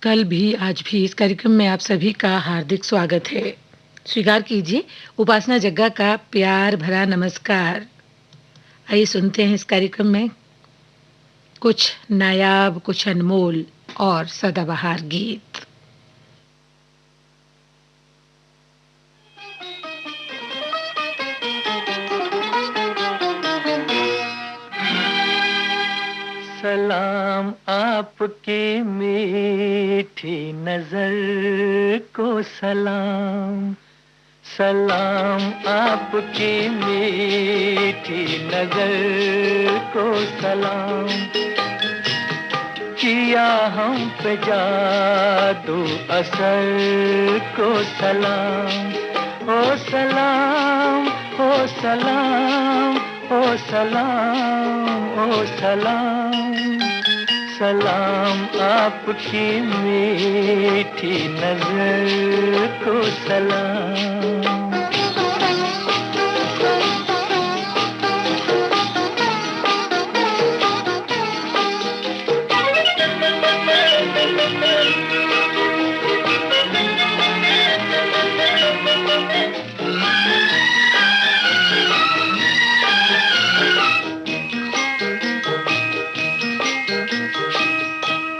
कल भी आज भी इस कार्यक्रम में आप सभी का हार्दिक स्वागत है। स्वीकार कीजिए उपासना जग्गा का प्यार भरा नमस्कार। आइए सुनते हैं इस कार्यक्रम में कुछ नायाब, कुछ अनमोल और सदाबहार गीत। सलाम आपकी मीठी नजर को सलाम, सलाम आपकी मीठी नजर को सलाम। किया हम पे जादू असर को सलाम। ओ सलाम, ओ सलाम, ओ सलाम, ओ सलाम। सलाम आपकी मीठी नजर को सलाम।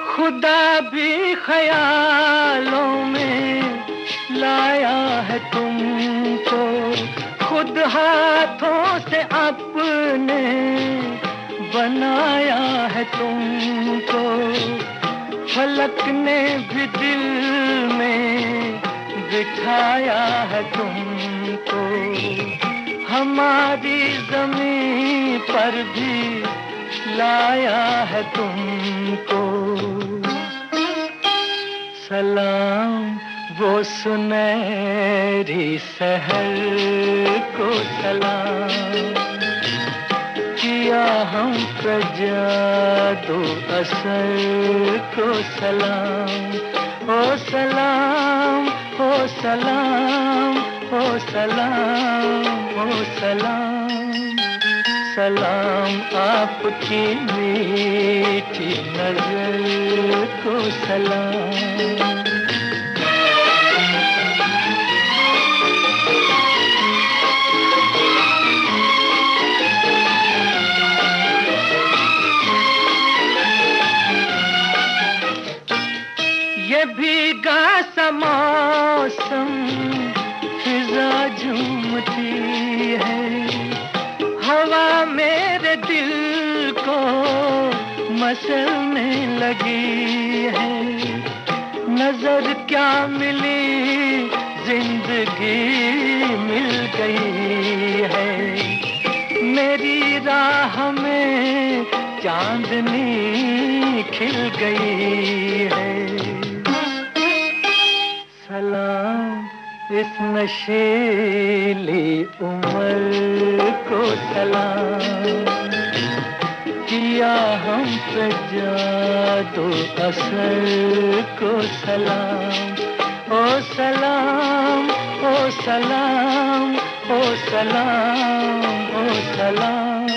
खुदा भी ख्यालों में लाया है तुमको, खुद हाथों से अपने बनाया है तुमको। फलक ने भी दिल में बिठाया है तुमको, हमारी ज़मीं पर भी लाया है तुमको। सलाम वो सुनहरी सहर को सलाम। किया हम पे जादू असर को सलाम। ओ सलाम, ओ सलाम, ओ सलाम, ओ सलाम। सलाम आपकी मीठी नजर को सलाम। ये भीगा सा मौसम फिजा झूमती है, हवा मेरे दिल को मसलने लगी है। नजर क्या मिली, जिंदगी मिल गई है। मेरी राह में चांदनी खिल गई है। सलाम इस नशीली उम्र को सलाम। किया हम पे जादू असर को सलाम। ओ सलाम, ओ सलाम, ओ सलाम, ओ सलाम।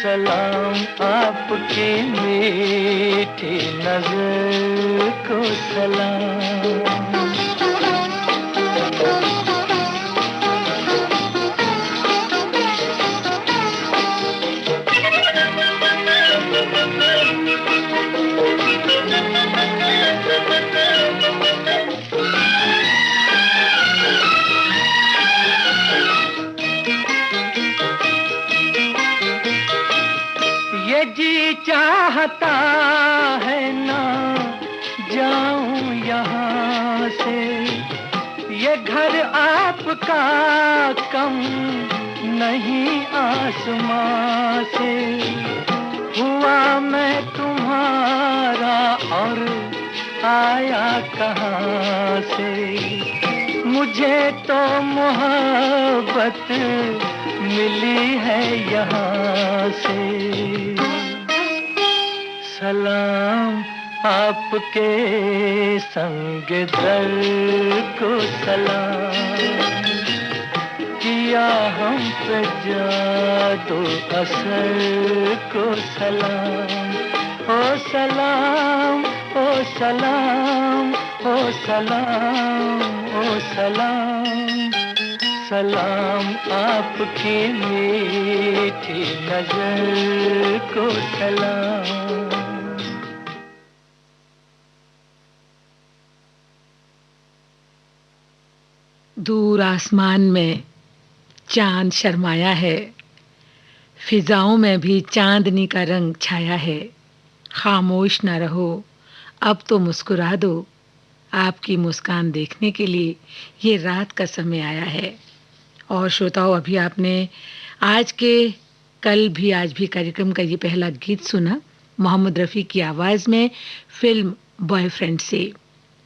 सलाम आपकी मीठी नजर को सलाम। ये जी चाहता है ना जाऊं यहाँ से, ये घर आपका कम नहीं आसमां से। हुआ मैं तुम्हारा और आया कहाँ से, मुझे तो मोहब्बत मिली है यहाँ से। सलाम आपके संग दर को सलाम। किया हम पे जादू असर को सलाम। ओ सलाम, ओ सलाम, ओ सलाम, ओ सलाम, सलाम आपकी मीठी नजर को सलाम। दूर आसमान में चांद शर्माया है, फिजाओं में भी चांदनी का रंग छाया है। खामोश न रहो, अब तो मुस्कुरा दो, आपकी मुस्कान देखने के लिए ये रात का समय आया है। और श्रोताओं, अभी आपने आज के कल भी आज भी कार्यक्रम का ये पहला गीत सुना, मोहम्मद रफ़ी की आवाज़ में, फिल्म बॉयफ्रेंड से।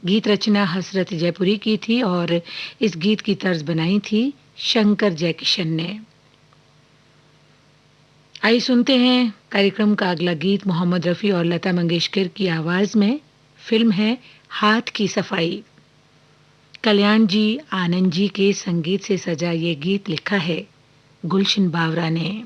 गीत रचना हसरत जयपुरी की थी और इस गीत की तर्ज बनाई थी शंकर जयकिशन ने। आइए सुनते हैं कार्यक्रम का अगला गीत मोहम्मद रफ़ी और लता मंगेशकर की आवाज़ में। फिल्म है हाथ की सफाई। कल्याण जी आनंद जी के संगीत से सजा ये गीत लिखा है गुलशन बावरा ने।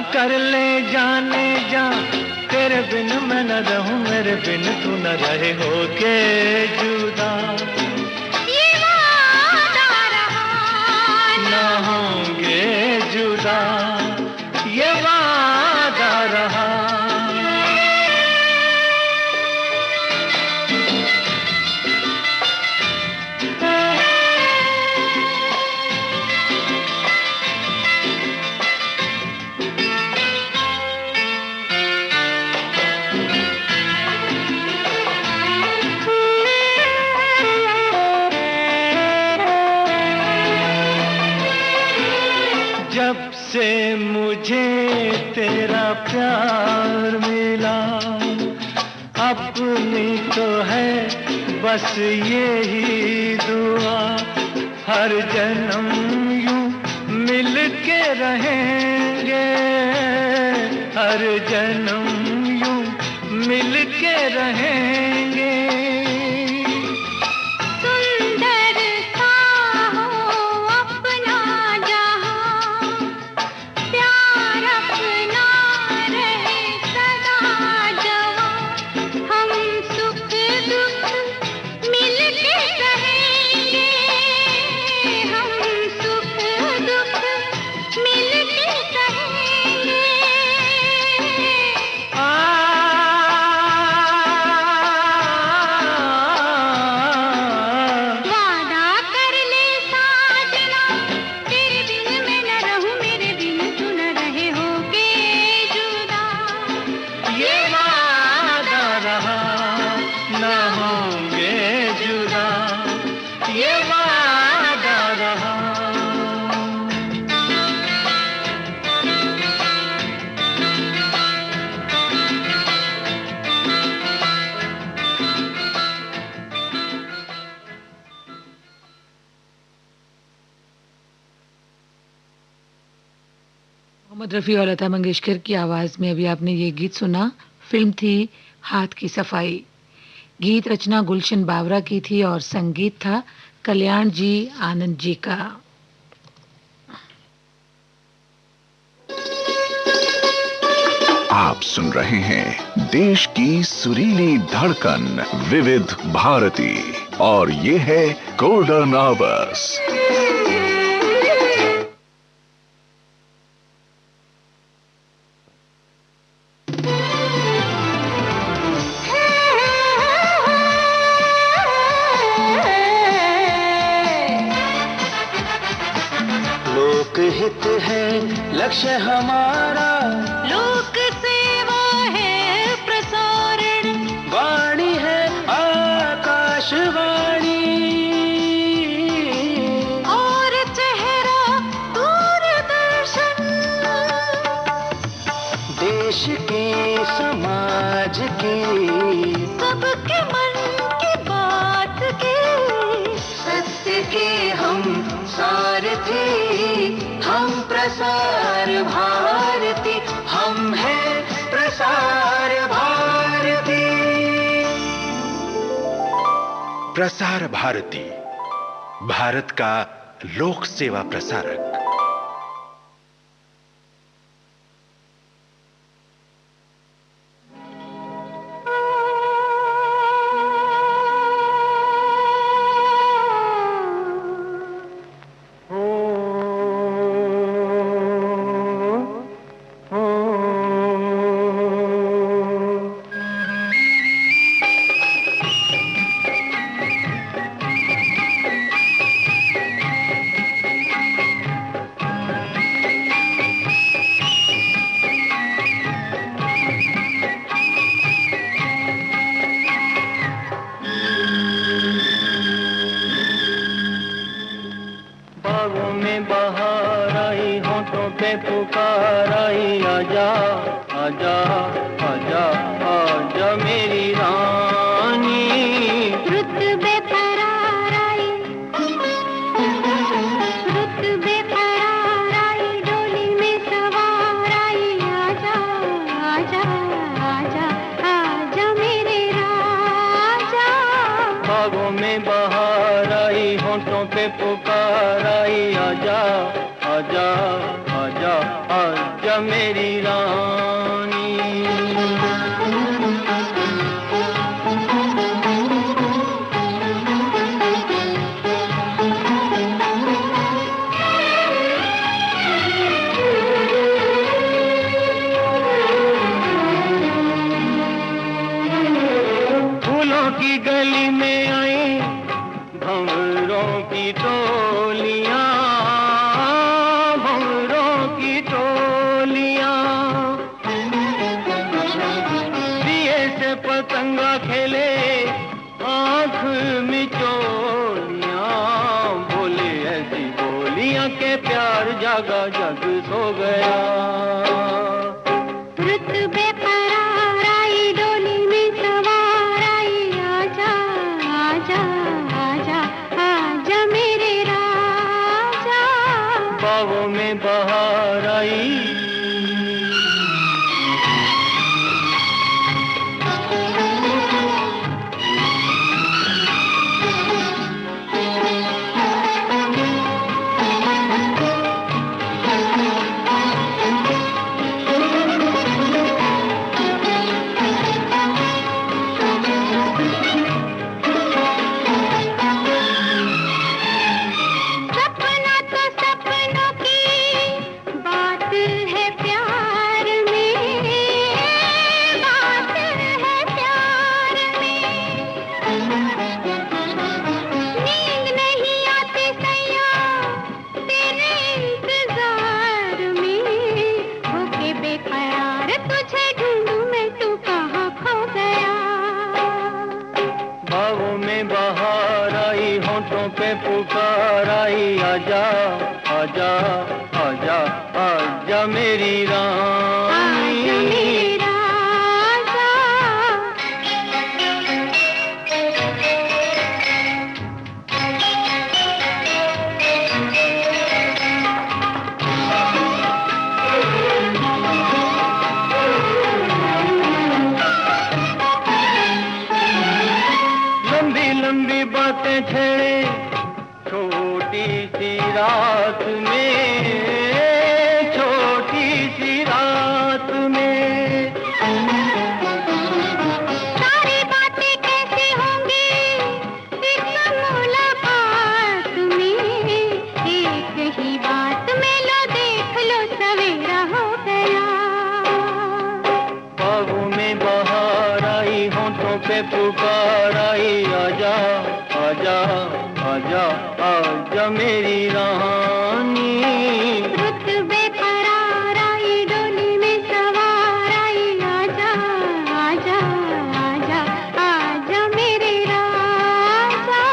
कर ले जाने जा, तेरे बिन मैं न रहूं, मेरे बिन तू न रहे होके जुदा। ये वादा रहा न होंगे जुदा, ये वादा रहा। जब से मुझे तेरा प्यार मिला, अपनी तो है बस यही दुआ, हर जन्म यूं मिल के रहेंगे, हर जन्म यूं मिल के रहेंगे। मोहम्मद रफ़ी और लता मंगेशकर की आवाज़ में अभी आपने ये गीत सुना। फिल्म थी हाथ की सफाई। गीत रचना गुलशन बावरा की थी और संगीत था कल्याण जी आनंद जी का। आप सुन रहे हैं देश की सुरीली धड़कन विविध भारती और ये है गोल्डन आवर्स। लोकहित है लक्ष्य हमारा, लोक सेवा है प्रसारण, वाणी है आकाशवाणी और चेहरा दूरदर्शन। देश के समाज के सबके मन की बात के, सत्य के हम सारथी, हम प्रसार भारती, हम हैं प्रसार भारती। प्रसार भारती, भारत का लोक सेवा प्रसारक। पुकार आई, आजा आजा आजा आजा मेरी रानी। रुत बेकरार आई, रुत बेकरार आई, डोली में सवार आई, आजा आजा आजा आजा मेरे राजा। बागों में बहार आई, होंठों पे पुकार आई, आजा आजा आजा आजा मेरी रानी। फूलों की गली में आई भंवरों की टोलियां, पतंगा खेले आंख मिचोलियां, बोले ऐसी बोलियां के प्यार जागा जग सो गया। रुत बेकरार आई, डोली में सवार आई, आजा आजा आजा आजा मेरे राजा। बागों में बहार आई, पे पुकार आई, आजा आजा आजा आजा मेरी रानी। छोटी सी रात में, छोटी सी रात में। सारी बातें कैसे होंगी इस मुलाकात में, एक ही बात में लो देख लो सवेरा हो गया। बागों में बहार आई, होठों पे पुकार आई, आजा आजा आजा आजा मेरी रानी। रुत बेकरार आई, डोली में सवार आई, आजा आजा आजा आजा मेरे राजा।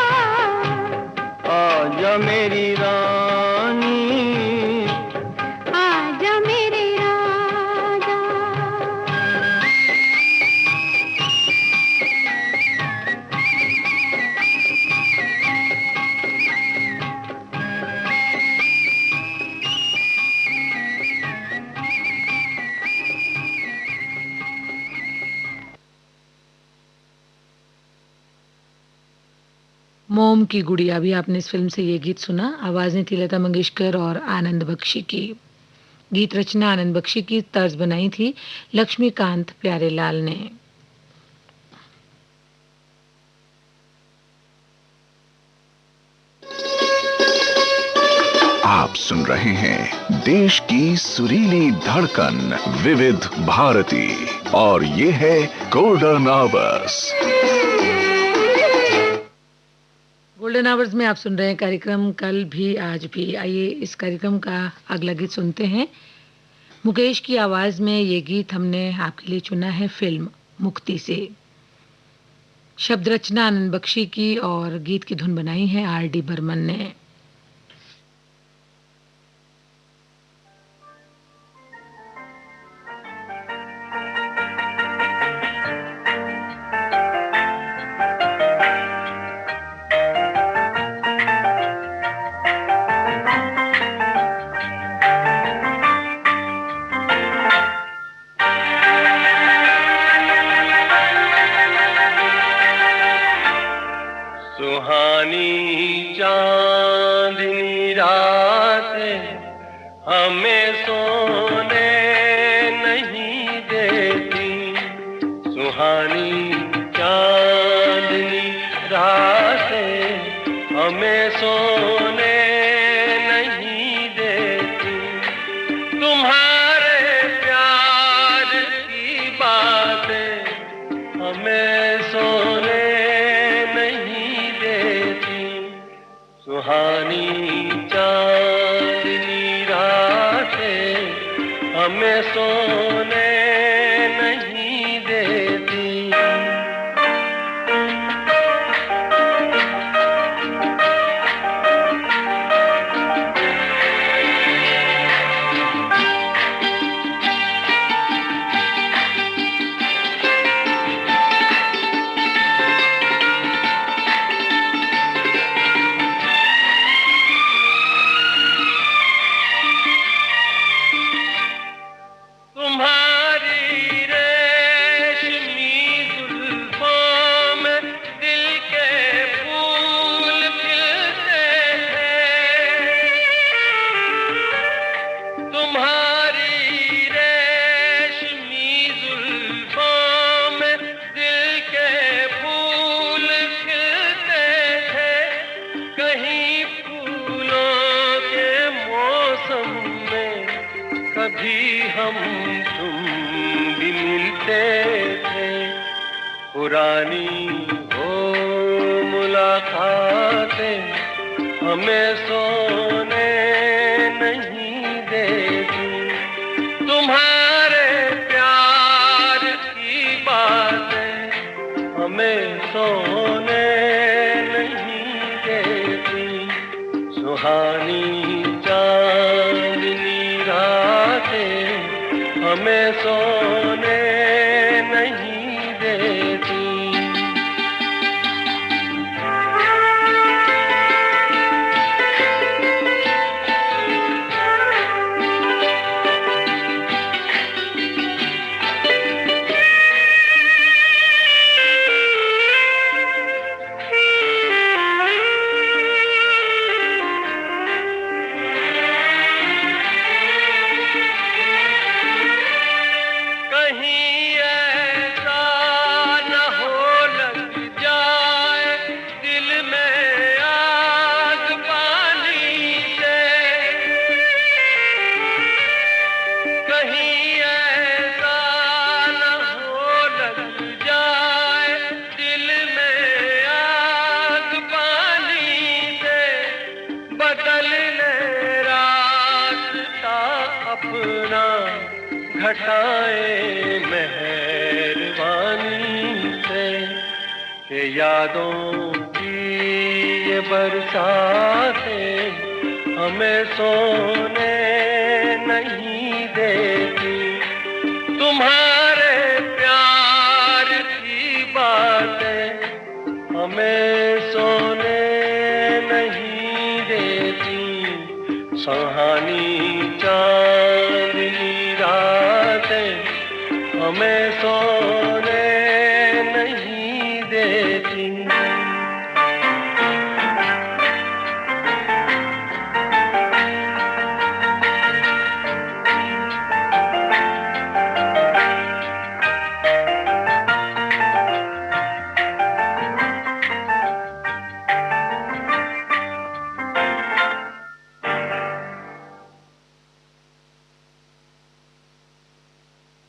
आजा मेरी रानी, आजा मेरे राजा। मोम की गुड़िया भी आपने इस फिल्म से ये गीत सुना। आवाज़ें थी लता मंगेशकर और आनंद बख्शी की। गीत रचना आनंद बख्शी की, तर्ज बनाई थी लक्ष्मीकांत प्यारेलाल ने। आप सुन रहे हैं देश की सुरीली धड़कन विविध भारती, और ये है गोल्डन आवर्स। गोल्डन आवर्स में आप सुन रहे हैं कार्यक्रम कल भी आज भी। आइए इस कार्यक्रम का अगला गीत सुनते हैं। मुकेश की आवाज में ये गीत हमने आपके लिए चुना है फिल्म मुक्ति से। शब्द रचना आनंद बख्शी की और गीत की धुन बनाई है R.D. बर्मन ने। सुहानी चांदनी रातें हमें सोने नहीं देती, सुहानी चांदनी रातें हमें सोने नहीं देती। तुम्हारे प्यार की बातें हमें सोने सुहानी चांदनी रातें हमें सोने नहीं देती। पुरानी हो मुलाकातें हमें सोने नहीं देती। तुम्हारे प्यार की बातें हमें सोने नहीं देती। सुहानी चांदनी रातें हमें सोने नहीं देती। बदल ले रास्ता अपना, घटाए मेहरबानी से, कि यादों की ये बरसातें हमें सोने नहीं देती। तुम्हारे प्यार की बातें हमें सोने नहीं देती। सुहानी चांदनी रातें हमें सोने नहीं देती।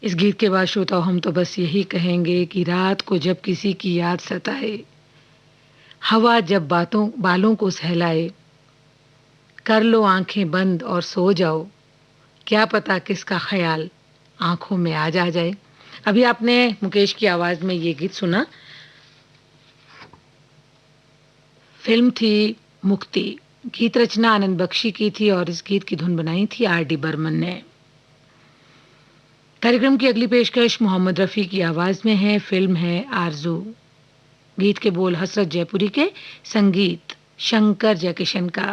इस गीत के बाद श्रोताओं हम तो बस यही कहेंगे कि रात को जब किसी की याद सताए, हवा जब बालों को सहलाए, कर लो आंखें बंद और सो जाओ, क्या पता किसका ख्याल आंखों में आ जाए। अभी आपने मुकेश की आवाज में ये गीत सुना। फिल्म थी मुक्ति। गीत रचना आनंद बख्शी की थी और इस गीत की धुन बनाई थी R.D. बर्मन ने। कार्यक्रम की अगली पेशकश मोहम्मद रफी की आवाज में है। फिल्म है आरजू। गीत के बोल हसरत जयपुरी के, संगीत शंकर जयकिशन का।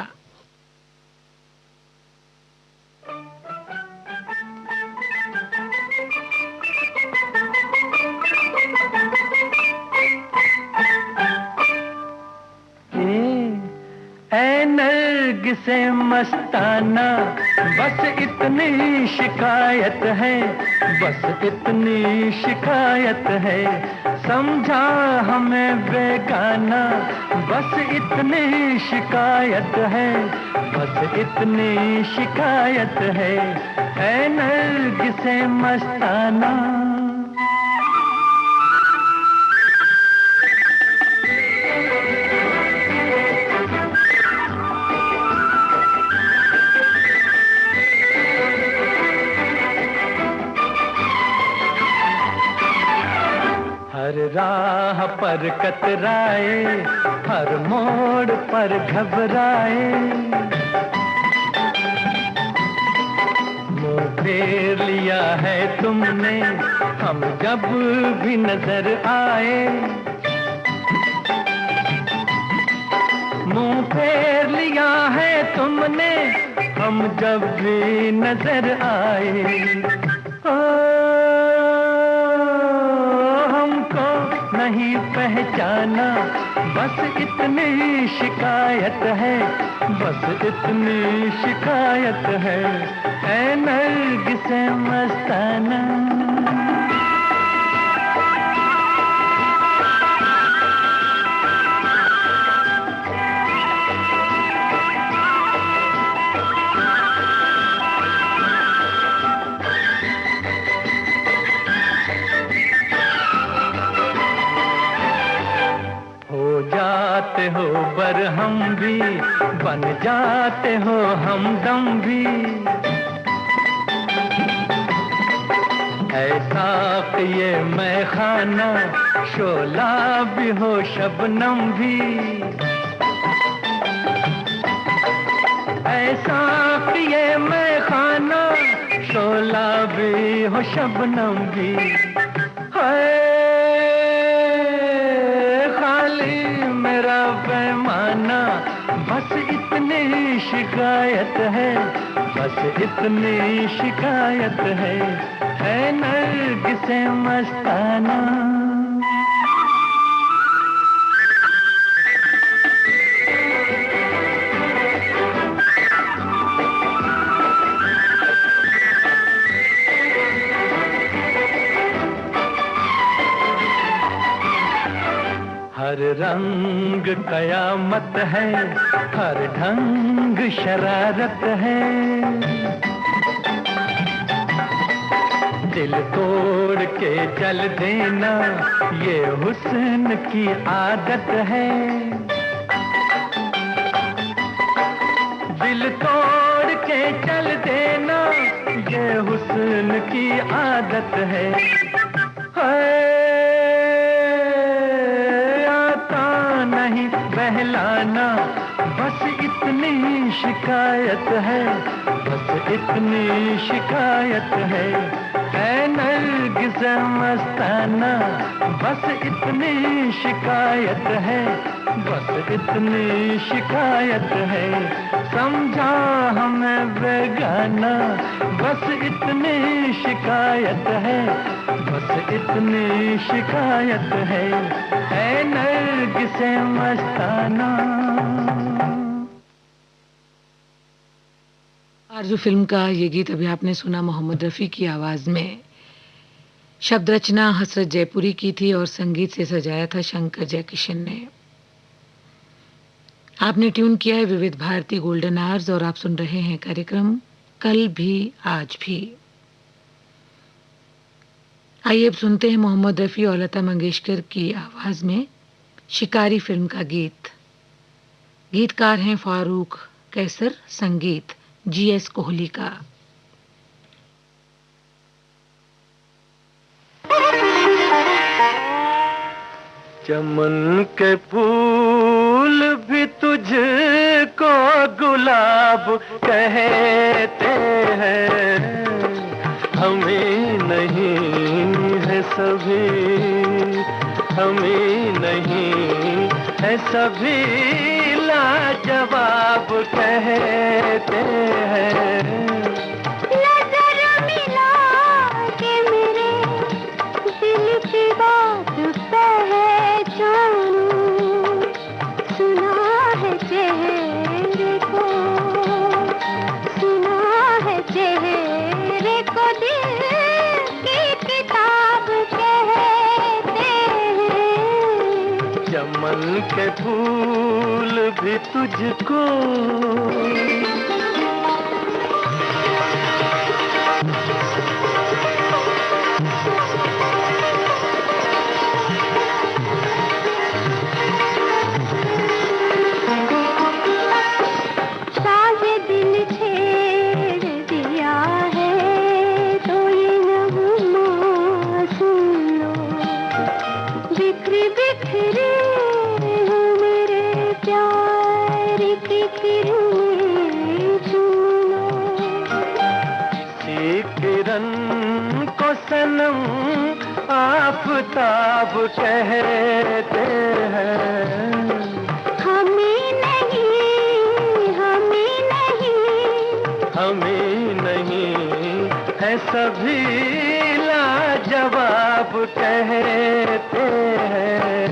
से मस्ताना बस इतनी शिकायत है, बस इतनी शिकायत है, समझा हमें बेगाना, बस इतनी शिकायत है, बस इतनी शिकायत है, ऐ नरगिसे मस्ताना। हर राह पर कतराए, हर मोड़ पर घबराए, मुँह फेर लिया है तुमने हम जब भी नजर आए, मुँह फेर लिया है तुमने हम जब भी नजर आए। नहीं पहचाना, बस इतनी शिकायत है, बस इतनी शिकायत है, ऐ नरगिसे मस्ताना। जाते हो बरहम भी, बन जाते हो हमदम भी, ऐसा कि ये मैं खाना शोला भी हो शबनम भी, ऐसा कि ये मैं खाना शोला भी हो शबनम भी, है मेरा पैमाना, बस इतनी शिकायत है, बस इतनी शिकायत है, ऐ नरगिसे मस्ताना। हर रंग कयामत है, हर ढंग शरारत है, दिल तोड़ के चल देना ये हुस्न की आदत है, दिल तोड़ के चल देना, ये हुस्न की आदत है। आता नहीं बहलाना, बस इतनी शिकायत है, बस इतनी शिकायत है। ऐ नरगिस मस्ताना, बस इतनी शिकायत है, बस इतनी शिकायत है। समझा हमें बेगाना, बस इतनी शिकायत है, बस इतनी शिकायत है। ऐ नरगिस मस्ताना। आरज़ू फिल्म का ये गीत अभी आपने सुना मोहम्मद रफ़ी की आवाज़ में। शब्द रचना हसरत जयपुरी की थी और संगीत से सजाया था शंकर जयकिशन ने। आपने ट्यून किया है विविध भारती गोल्डन आवर्स और आप सुन रहे हैं कार्यक्रम कल भी आज भी। आइए अब सुनते हैं मोहम्मद रफ़ी और लता मंगेशकर की आवाज़ में शिकारी फिल्म का गीत। गीतकार हैं फारूक कैसर, संगीत GS कोहली का। चमन के फूल भी तुझको गुलाब कहते हैं, हमें नहीं है सभी, हमें नहीं है सभी लाजवाब कहते हैं। नजर मिला के मेरे दिल की बात पहचानूं, सुना है चेहरे को, सुना है चेहरे को, दिल की किताब कहते हैं। चमन के फूल भी तुझको साजे दिल छेड़ दिया है, तो ये नगमा सुन लो। बिखरी बिखरी हूँ मेरे प्यार की किरणें चुन लो। सी किरण को सनम आफताब कहते हैं। हमें नहीं, हमें नहीं, हमें नहीं है सभी लाजवाब कहते हैं।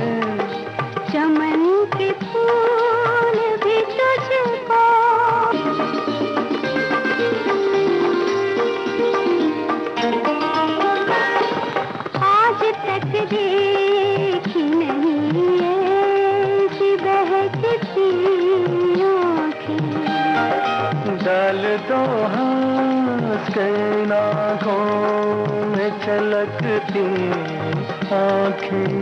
चमन के फूल भी तुझको आज तक देखी नहीं ऐसी बहकती आँखें। डाल दो हंस के आँखों में छलकती आँखें।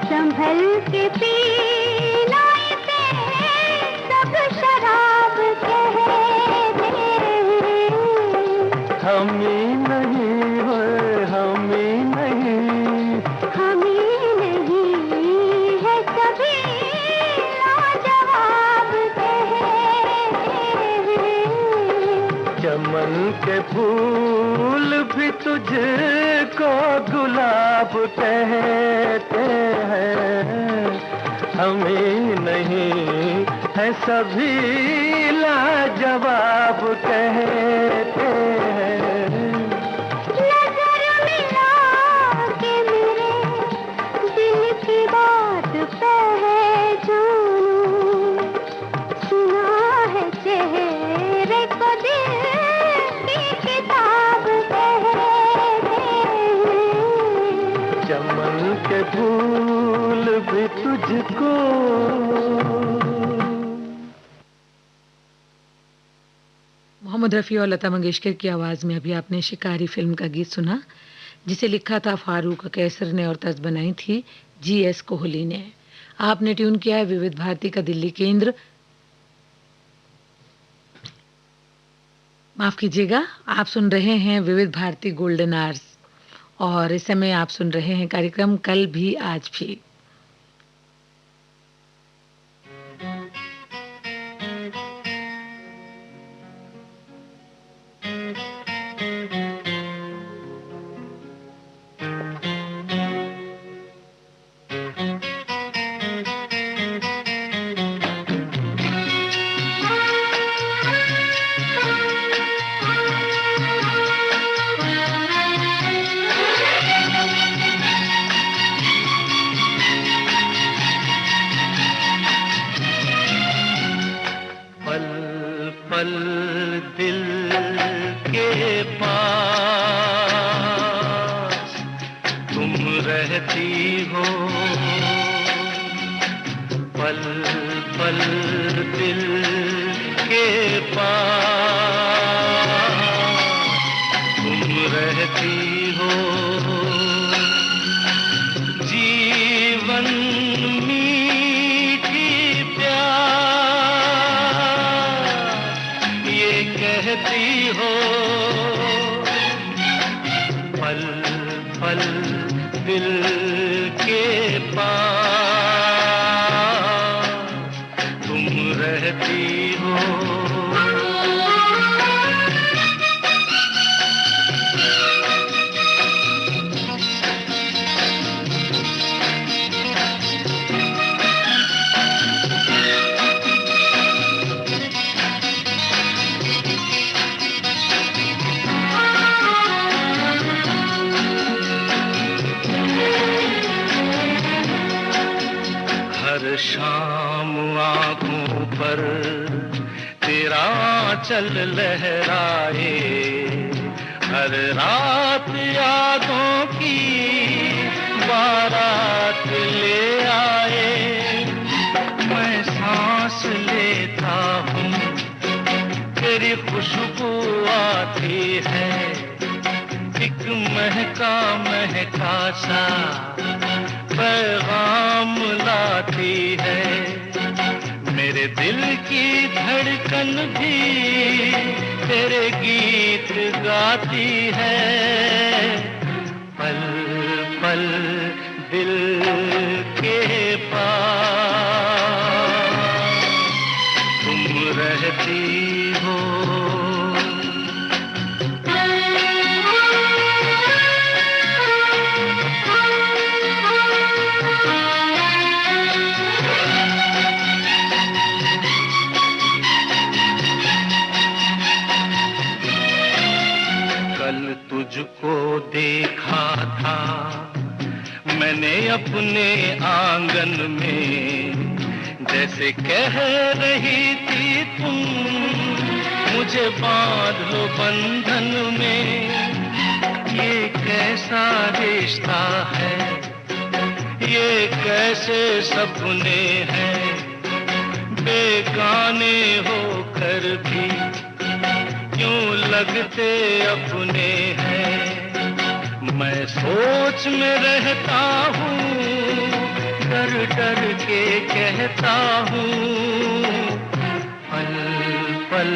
संभल के पीना इसे सब शराब कहते हैं। हमें नहीं है, हमें नहीं, हमें नहीं है सभी लाजवाब कहते हैं। चमन के फूल भी तुझको गुलाब कहते हैं। हमें नहीं है सभी लाजवाब कहते हैं। नजर मिला के मेरे दिल की बात पहचानूं, सुना है चेहरे को, दिल की किताब कहते हैं। चमन के फूल भी तुझको। मोहम्मद रफ़ी और लता मंगेशकर की आवाज़ में अभी आपने शिकारी फिल्म का गीत सुना, जिसे लिखा था फारूक कैसर ने और तर्ज बनाई थी GS कोहली ने। आपने ट्यून किया है विविध भारती का दिल्ली केंद्र माफ कीजिएगा, आप सुन रहे हैं विविध भारती गोल्डन आवर्स और इस समय आप सुन रहे हैं कार्यक्रम कल भी आज भी। शाम आँखों पर तेरा चल लहराए, हर रात यादों की बारात ले आए। मैं सांस लेता हूँ तेरी खुशबू आती है, एक महका महका सा पैगाम लाती है। मेरे दिल की धड़कन भी तेरे गीत गाती है। पल पल दिल के पास तुम रहती हो। तुझको देखा था मैंने अपने आंगन में, जैसे कह रही थी तुम मुझे बांध लो बंधन में। ये कैसा रिश्ता है, ये कैसे सपने हैं, बेगाने होकर भी क्यों लगते अपने हैं। मैं सोच में रहता हूँ, डर डर के कहता हूँ, पल पल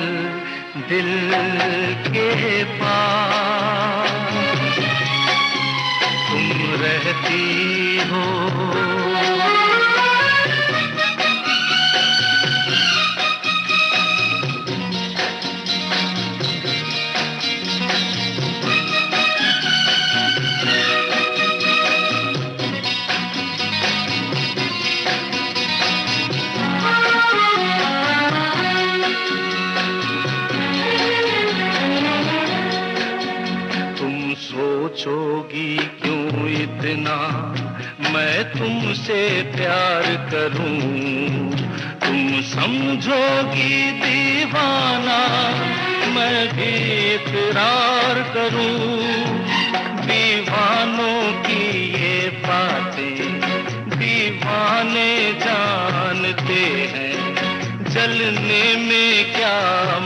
दिल के पास तुम रहती हो। सोचोगी क्यों इतना मैं तुमसे प्यार करूं, तुम समझोगी दीवाना मैं भी इकरार करूं। दीवानों की ये बातें दीवाने जानते हैं, जलने में क्या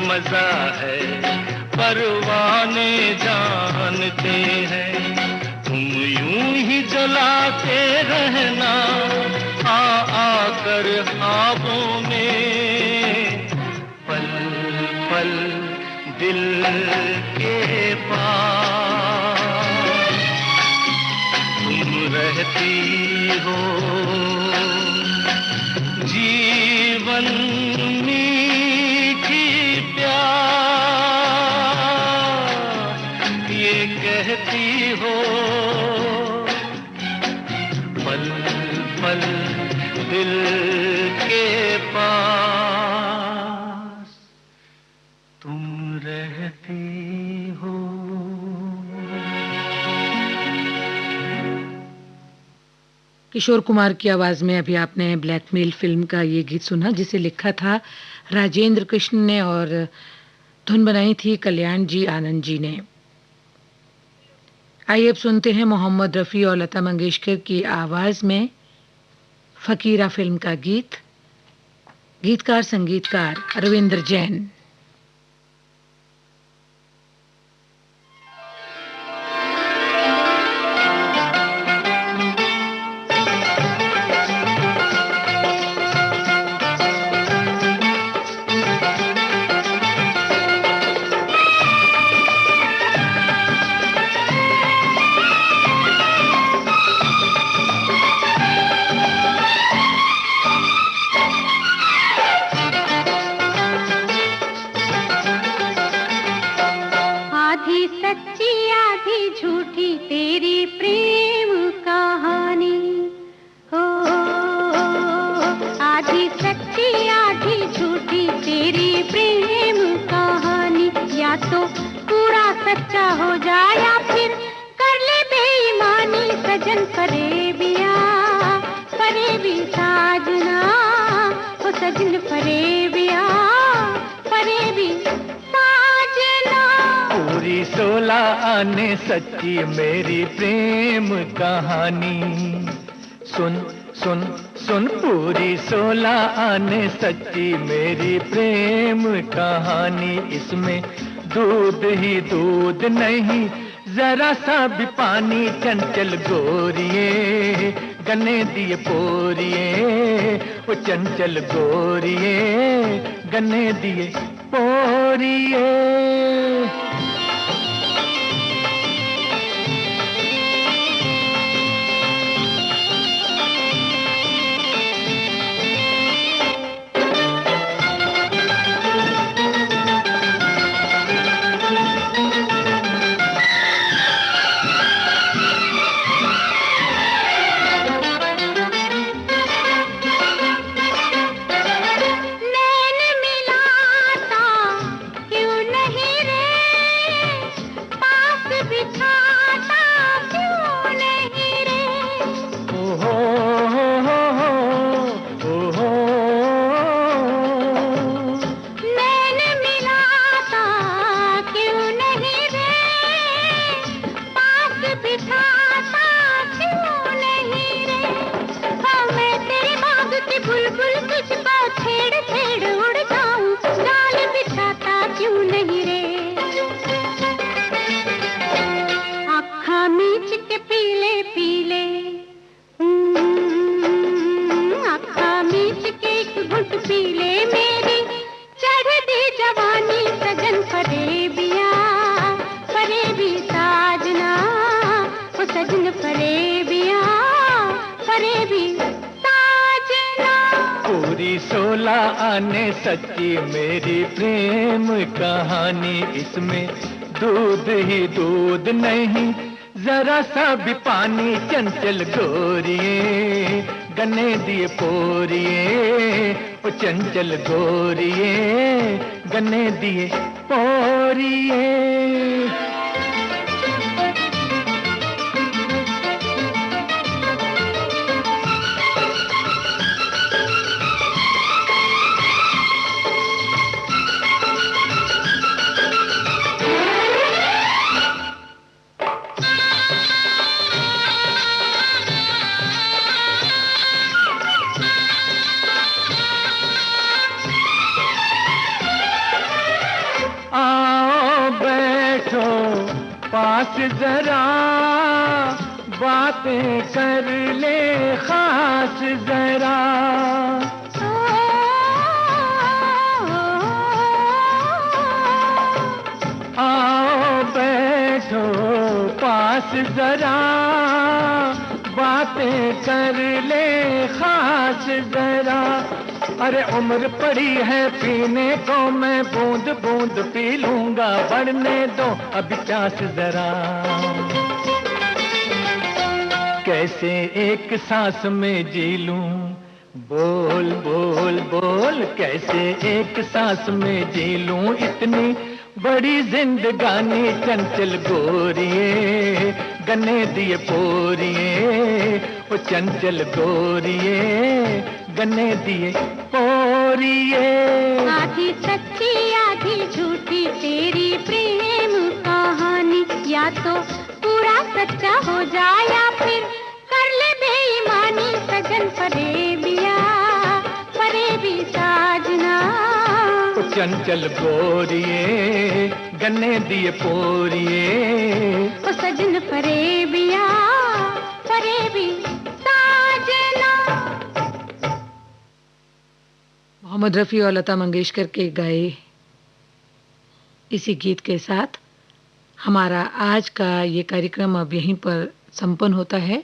मजा है परवाने जानते हैं। तुम यूं ही जलाते रहना आकर ख्वाबों में, पल पल दिल के पास तुम रहती हो, जीवन मीठी प्यास ये कहती हो, पल पल दिल के पास तुम रहती हो। किशोर कुमार की आवाज में अभी आपने ब्लैकमेल फिल्म का ये गीत सुना, जिसे लिखा था राजेंद्र कृष्ण ने और धुन बनाई थी कल्याण जी आनंद जी ने। आइए अब सुनते हैं मोहम्मद रफ़ी और लता मंगेशकर की आवाज में फकीरा फिल्म का गीत। गीतकार संगीतकार रविंद्र जैन। सच्ची मेरी प्रेम कहानी सुन सुन सुन, पूरी 16 आने सच्ची मेरी प्रेम कहानी। इसमें दूध ही दूध नहीं जरा सा भी पानी, चंचल गोरिए गन्ने दिए पोरिए, वो चंचल गोरिए गन्ने दिए पोरिए। सच्ची मेरी प्रेम कहानी, इसमें दूध ही दूध नहीं जरा सा भी पानी, चंचल गोरिए गन्ने दिए पोरिए, वो चंचल गोरिए गन्ने दिए पोरिए। पास जरा बातें कर ले खास जरा, बैठो पास जरा, बातें कर ले खास जरा। अरे उम्र पड़ी है पीने को, मैं बूंद बूंद पी लूंगा, बढ़ने दो अभी प्यास जरा। कैसे एक सांस में जी लूं, बोल बोल बोल, कैसे एक सांस में जी लूं इतनी बड़ी जिंदगानी। चंचल गोरिये गन्ने दिए पोरिये, ओ चंचल गोरिये गन्ने दिए पोरिये। आधी सच्ची आधी झूठी तेरी प्रेम कहानी, या तो पूरा सच्चा हो जाए या फिर कर ले बेईमानी। सजन फरेबिया फरेबी साजना, ओ चंचल गोरिये गन्ने दिए पोरिये, ओ सजन फरेबिया फरेबी साजना। मोहम्मद रफ़ी और लता मंगेशकर के गाए इसी गीत के साथ हमारा आज का ये कार्यक्रम अब यहीं पर संपन्न होता है।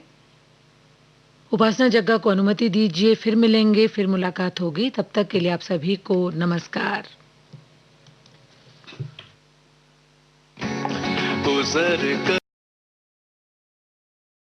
उपासना जग्गा को अनुमति दीजिए, फिर मिलेंगे, फिर मुलाकात होगी। तब तक के लिए आप सभी को नमस्कार। गुजर कर